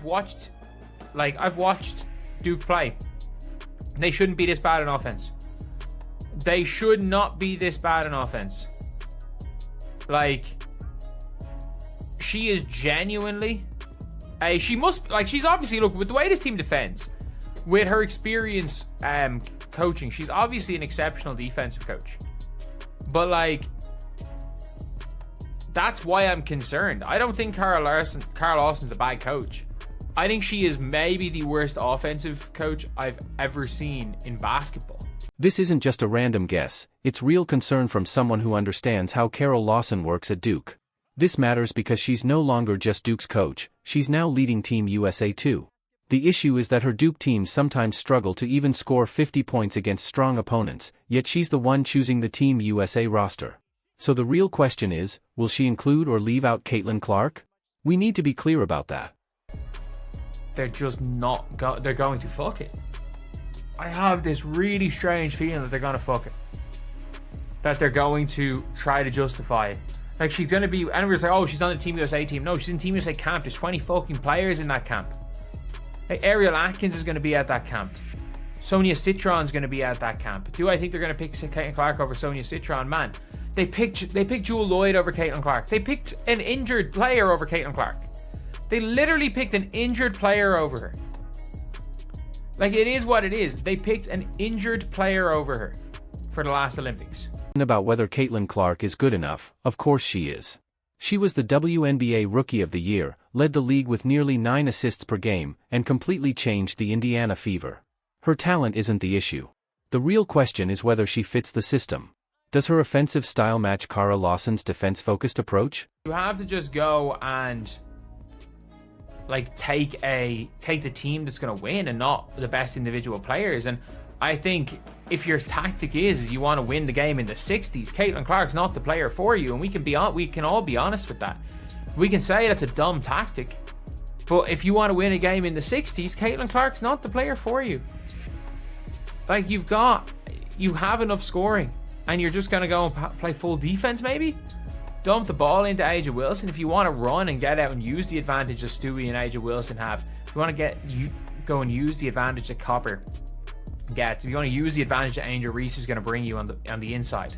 I've watched Duke play. They shouldn't be this bad in offense. They should not be this bad in offense. Like, she is genuinely she's obviously, look, with the way this team defends, with her experience coaching, she's obviously an exceptional defensive coach. But like, that's why I'm concerned. I don't think Carl Lawson's a bad coach. I think she is maybe the worst offensive coach I've ever seen in basketball. This isn't just a random guess, it's real concern from someone who understands how Carol Lawson works at Duke. This matters because she's no longer just Duke's coach, she's now leading Team USA too. The issue is that her Duke teams sometimes struggle to even score 50 points against strong opponents, yet she's the one choosing the Team USA roster. So the real question is, will she include or leave out Caitlin Clark? We need to be clear about that. They're just not they're going to fuck it. I have this really strange feeling that they're going to fuck it. That they're going to try to justify it. Like, she's going to be, and everyone's like, oh, she's on the Team USA team. No, she's in Team USA camp. There's 20 fucking players in that camp. Like, Ariel Atkins is going to be at that camp. Sonia Citron's going to be at that camp. Do I think they're going to pick Caitlin Clark over Sonia Citron? Man, they picked Jewel Lloyd over Caitlin Clark. They picked an injured player over Caitlin Clark. They literally picked an injured player over her. Like, it is what it is. They picked an injured player over her for the last Olympics. About whether Caitlin Clark is good enough, of course she is. She was the WNBA Rookie of the Year, led the league with nearly 9 assists per game, and completely changed the Indiana Fever. Her talent isn't the issue. The real question is whether she fits the system. Does her offensive style match Carl Lawson's defense-focused approach? You have to just go and like take the team that's going to win and not the best individual players. And I think if your tactic is you want to win the game in the 60s, Caitlin Clark's not the player for you, and we can all be honest with that. We can say that's a dumb tactic, but if you want to win a game in the 60s, Caitlin Clark's not the player for you. Like, you have enough scoring, and you're just going to go and play full defense maybe? Dump the ball into Aja Wilson. If you want to run and get out and use the advantage that Stewie and Aja Wilson have, if you want to go and use the advantage that Copper gets, if you want to use the advantage that Angel Reese is going to bring you on the inside,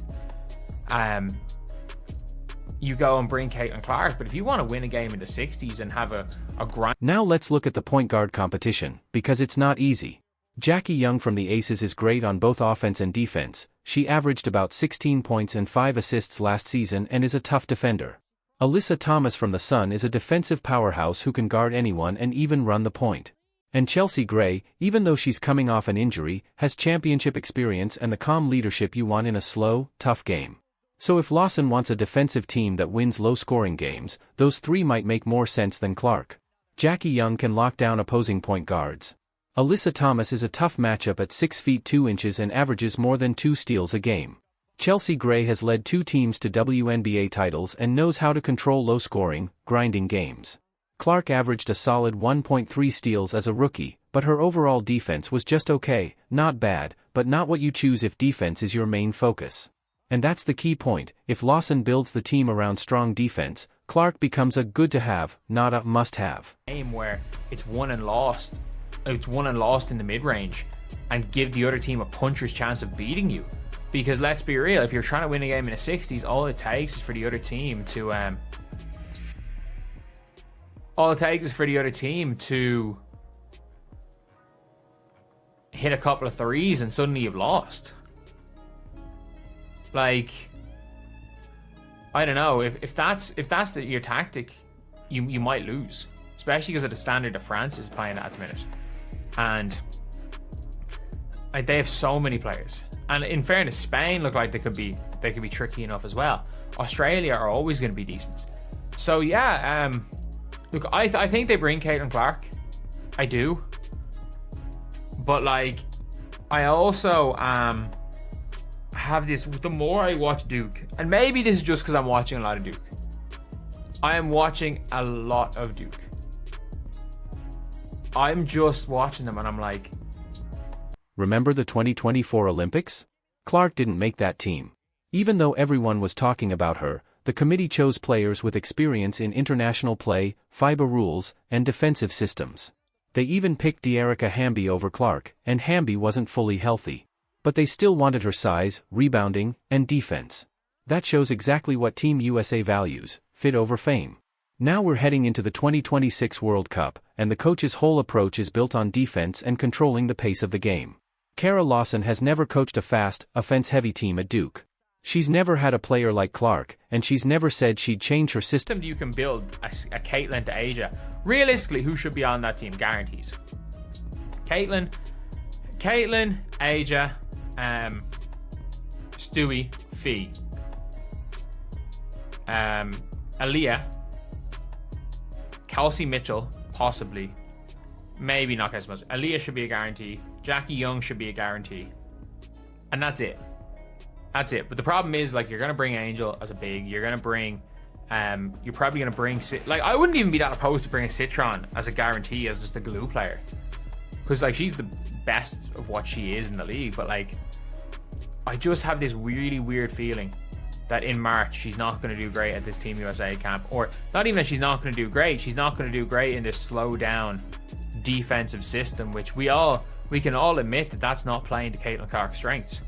you go and bring Caitlin Clark. But if you want to win a game in the 60s and have a grind... Now let's look at the point guard competition, because it's not easy. Jackie Young from the Aces is great on both offense and defense. She averaged about 16 points and 5 assists last season and is a tough defender. Alyssa Thomas from the Sun is a defensive powerhouse who can guard anyone and even run the point. And Chelsea Gray, even though she's coming off an injury, has championship experience and the calm leadership you want in a slow, tough game. So if Lawson wants a defensive team that wins low-scoring games, those three might make more sense than Clark. Jackie Young can lock down opposing point guards. Alyssa Thomas is a tough matchup at 6 feet 2 inches and averages more than 2 steals a game. Chelsea Gray has led 2 teams to WNBA titles and knows how to control low-scoring, grinding games. Clark averaged a solid 1.3 steals as a rookie, but her overall defense was just okay, not bad, but not what you choose if defense is your main focus. And that's the key point. If Lawson builds the team around strong defense, Clark becomes a good-to-have, not a must-have. Game where it's won and lost in the mid-range, and give the other team a puncher's chance of beating you. Because let's be real, if you're trying to win a game in the 60s, all it takes is for the other team to hit a couple of threes and suddenly you've lost. Like, I don't know, if that's your tactic, you might lose, especially because of the standard that France is playing at the minute. And they have so many players, and in fairness, Spain look like they could be tricky enough as well. Australia are always going to be decent. So yeah, look, I think they bring Caitlin Clark, I do, but like, I also have this, the more I watch Duke, and maybe this is just because I'm watching a lot of Duke, I am watching a lot of Duke. I'm just watching them and I'm like... Remember the 2024 Olympics? Clark didn't make that team. Even though everyone was talking about her, the committee chose players with experience in international play, FIBA rules, and defensive systems. They even picked De'Erica Hamby over Clark, and Hamby wasn't fully healthy. But they still wanted her size, rebounding, and defense. That shows exactly what Team USA values, fit over fame. Now we're heading into the 2026 World Cup, and the coach's whole approach is built on defense and controlling the pace of the game. Kara Lawson has never coached a fast, offense-heavy team at Duke. She's never had a player like Clark, and she's never said she'd change her system. You can build a Caitlin to Asia. Realistically, who should be on that team? Guarantees. Caitlin, Asia, Stewie, Fee, Aaliyah, Kelsey Mitchell, possibly. Maybe not as much. Aaliyah should be a guarantee. Jackie Young should be a guarantee. And that's it. That's it. But the problem is, like, you're going to bring Angel as a big. You're going to bring, you're probably going to bring, like, I wouldn't even be that opposed to bringing Citron as a guarantee as just a glue player. Because, like, she's the best of what she is in the league. But, like, I just have this really weird feeling that in March, she's not going to do great at this Team USA camp. Or not even that she's not going to do great. She's not going to do great in this slow down defensive system, which we can all admit that that's not playing to Caitlin Clark's strengths.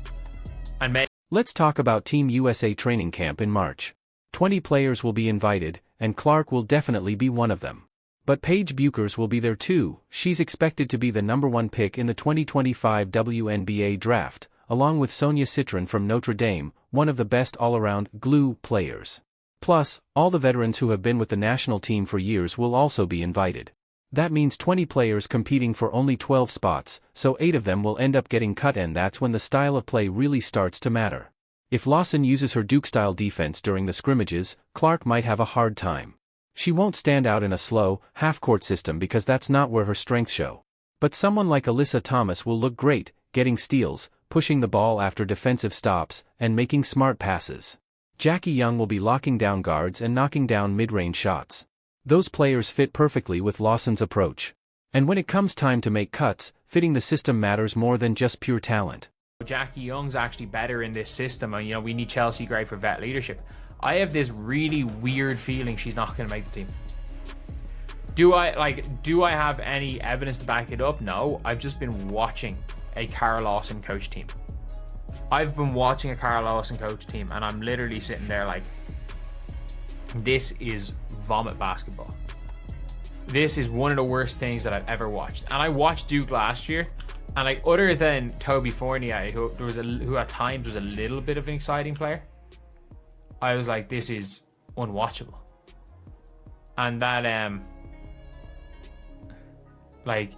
And maybe. Let's talk about Team USA training camp in March. 20 players will be invited, and Clark will definitely be one of them. But Paige Buchers will be there too. She's expected to be the #1 pick in the 2025 WNBA draft, along with Sonia Citron from Notre Dame, one of the best all-around glue players. Plus, all the veterans who have been with the national team for years will also be invited. That means 20 players competing for only 12 spots, so 8 of them will end up getting cut, and that's when the style of play really starts to matter. If Lawson uses her Duke-style defense during the scrimmages, Clark might have a hard time. She won't stand out in a slow, half-court system because that's not where her strengths show. But someone like Alyssa Thomas will look great, getting steals, pushing the ball after defensive stops, and making smart passes. Jackie Young will be locking down guards and knocking down mid-range shots. Those players fit perfectly with Lawson's approach. And when it comes time to make cuts, fitting the system matters more than just pure talent. Jackie Young's actually better in this system, and we need Chelsea Gray for vet leadership. I have this really weird feeling she's not going to make the team. Do I have any evidence to back it up? No, I've just been watching a Kara Lawson coach team. I've been watching a Kara Lawson coach team, and I'm literally sitting there like, this is vomit basketball. This is one of the worst things that I've ever watched. And I watched Duke last year, and like, other than Toby Fournier, who at times was a little bit of an exciting player, I was like, this is unwatchable. And that like,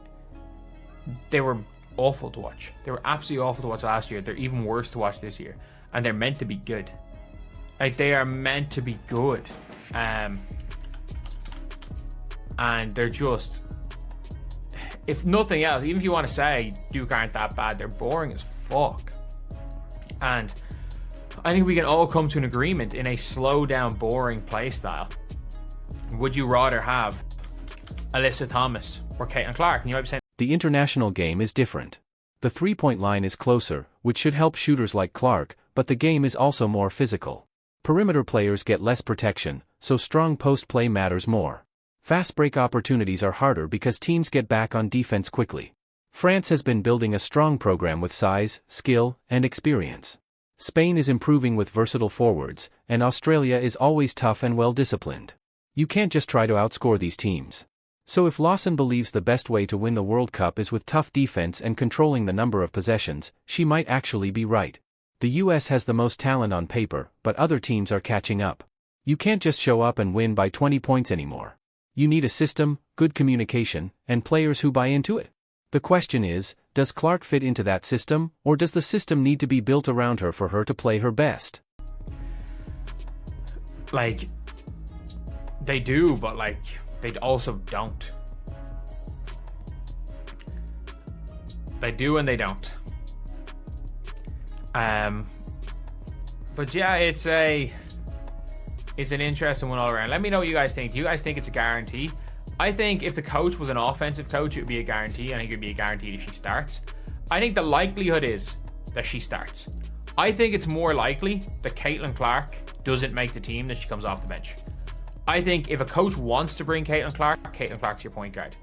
they were awful to watch. They were absolutely awful to watch last year. They're even worse to watch this year, and they're meant to be good. Like, they are meant to be good. And they're just, if nothing else, even if you want to say Duke aren't that bad, they're boring as fuck. And I think we can all come to an agreement in a slow down, boring play style. Would you rather have Alyssa Thomas or Caitlin Clark? And you might be saying, the international game is different. The three-point line is closer, which should help shooters like Clark, but the game is also more physical. Perimeter players get less protection, so strong post play matters more. Fast break opportunities are harder because teams get back on defense quickly. France has been building a strong program with size, skill, and experience. Spain is improving with versatile forwards, and Australia is always tough and well-disciplined. You can't just try to outscore these teams. So if Lawson believes the best way to win the World Cup is with tough defense and controlling the number of possessions, she might actually be right. The US has the most talent on paper, but other teams are catching up. You can't just show up and win by 20 points anymore. You need a system, good communication, and players who buy into it. The question is, does Clark fit into that system, or does the system need to be built around her for her to play her best? Like, they do, but like, they also don't. They do and they don't. But yeah, it's an interesting one all around. Let me know what you guys think. Do you guys think it's a guarantee? I think if the coach was an offensive coach, it would be a guarantee. I think it would be a guarantee that she starts. I think the likelihood is that she starts. I think it's more likely that Caitlin Clark doesn't make the team, then she comes off the bench. I think if a coach wants to bring Caitlin Clark's your point guard.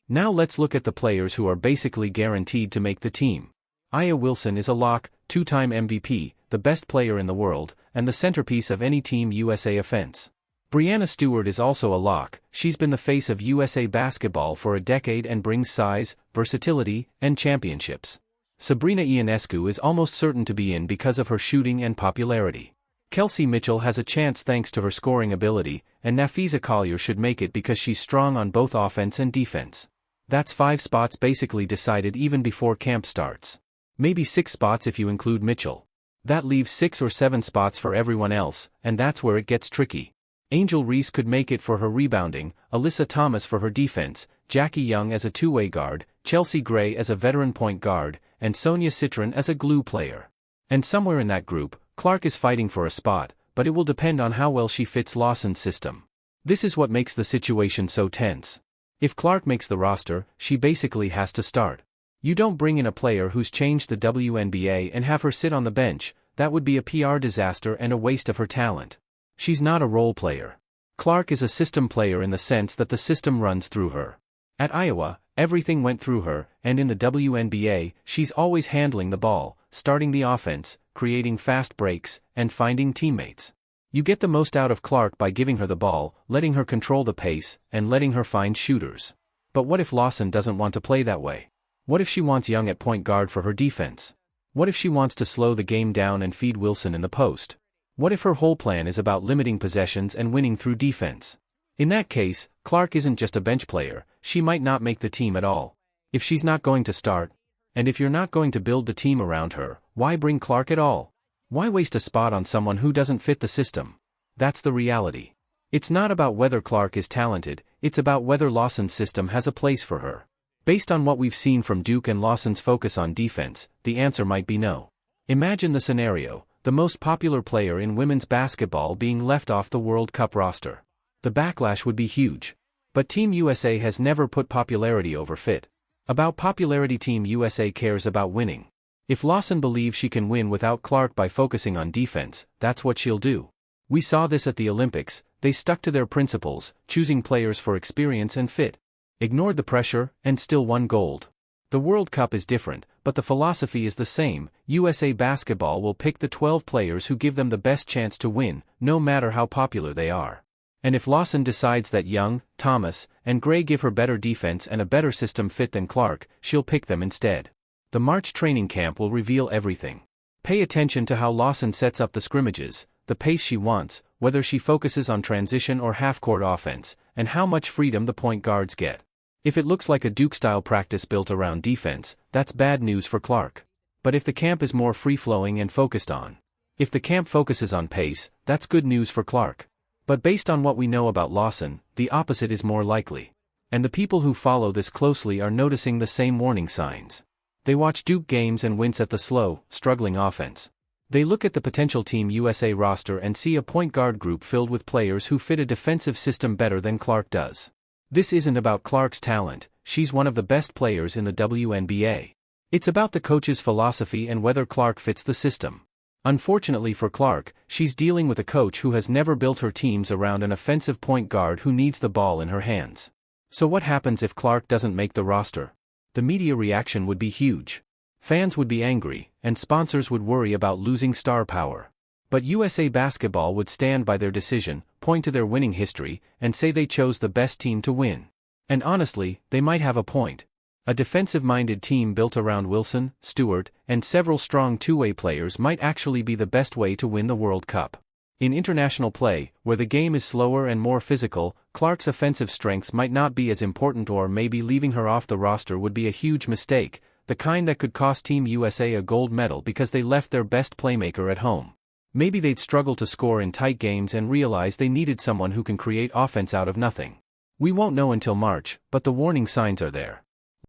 Now let's look at the players who are basically guaranteed to make the team. Aya Wilson is a lock, 2-time MVP, the best player in the world, and the centerpiece of any Team USA offense. Breanna Stewart is also a lock. She's been the face of USA basketball for a decade and brings size, versatility, and championships. Sabrina Ionescu is almost certain to be in because of her shooting and popularity. Kelsey Mitchell has a chance thanks to her scoring ability, and Nafisa Collier should make it because she's strong on both offense and defense. That's 5 spots basically decided even before camp starts. Maybe 6 spots if you include Mitchell. That leaves 6 or 7 spots for everyone else, and that's where it gets tricky. Angel Reese could make it for her rebounding, Alyssa Thomas for her defense, Jackie Young as a two-way guard, Chelsea Gray as a veteran point guard, and Sonia Citron as a glue player. And somewhere in that group, Clark is fighting for a spot, but it will depend on how well she fits Lawson's system. This is what makes the situation so tense. If Clark makes the roster, she basically has to start. You don't bring in a player who's changed the WNBA and have her sit on the bench. That would be a PR disaster and a waste of her talent. She's not a role player. Clark is a system player in the sense that the system runs through her. At Iowa, everything went through her, and in the WNBA, she's always handling the ball, starting the offense, creating fast breaks, and finding teammates. You get the most out of Clark by giving her the ball, letting her control the pace, and letting her find shooters. But what if Lawson doesn't want to play that way? What if she wants Young at point guard for her defense? What if she wants to slow the game down and feed Wilson in the post? What if her whole plan is about limiting possessions and winning through defense? In that case, Clark isn't just a bench player, she might not make the team at all. If she's not going to start, and if you're not going to build the team around her, why bring Clark at all? Why waste a spot on someone who doesn't fit the system? That's the reality. It's not about whether Clark is talented, it's about whether Lawson's system has a place for her. Based on what we've seen from Duke and Lawson's focus on defense, the answer might be no. Imagine the scenario, the most popular player in women's basketball being left off the World Cup roster. The backlash would be huge. But Team USA has never put popularity over fit. About popularity, Team USA cares about winning. If Lawson believes she can win without Clark by focusing on defense, that's what she'll do. We saw this at the Olympics. They stuck to their principles, choosing players for experience and fit. Ignored the pressure, and still won gold. The World Cup is different, but the philosophy is the same. USA Basketball will pick the 12 players who give them the best chance to win, no matter how popular they are. And if Lawson decides that Young, Thomas, and Gray give her better defense and a better system fit than Clark, she'll pick them instead. The March training camp will reveal everything. Pay attention to how Lawson sets up the scrimmages, the pace she wants, whether she focuses on transition or half-court offense, and how much freedom the point guards get. If it looks like a Duke-style practice built around defense, that's bad news for Clark. But if the camp is more free-flowing and focused on. If the camp focuses on pace, that's good news for Clark. But based on what we know about Lawson, the opposite is more likely. And the people who follow this closely are noticing the same warning signs. They watch Duke games and wince at the slow, struggling offense. They look at the potential Team USA roster and see a point guard group filled with players who fit a defensive system better than Clark does. This isn't about Clark's talent, she's one of the best players in the WNBA. It's about the coach's philosophy and whether Clark fits the system. Unfortunately for Clark, she's dealing with a coach who has never built her teams around an offensive point guard who needs the ball in her hands. So what happens if Clark doesn't make the roster? The media reaction would be huge. Fans would be angry, and sponsors would worry about losing star power. But USA Basketball would stand by their decision, point to their winning history, and say they chose the best team to win. And honestly, they might have a point. A defensive-minded team built around Wilson, Stewart, and several strong two-way players might actually be the best way to win the World Cup. In international play, where the game is slower and more physical, Clark's offensive strengths might not be as important, or maybe leaving her off the roster would be a huge mistake, the kind that could cost Team USA a gold medal because they left their best playmaker at home. Maybe they'd struggle to score in tight games and realize they needed someone who can create offense out of nothing. We won't know until March, but the warning signs are there.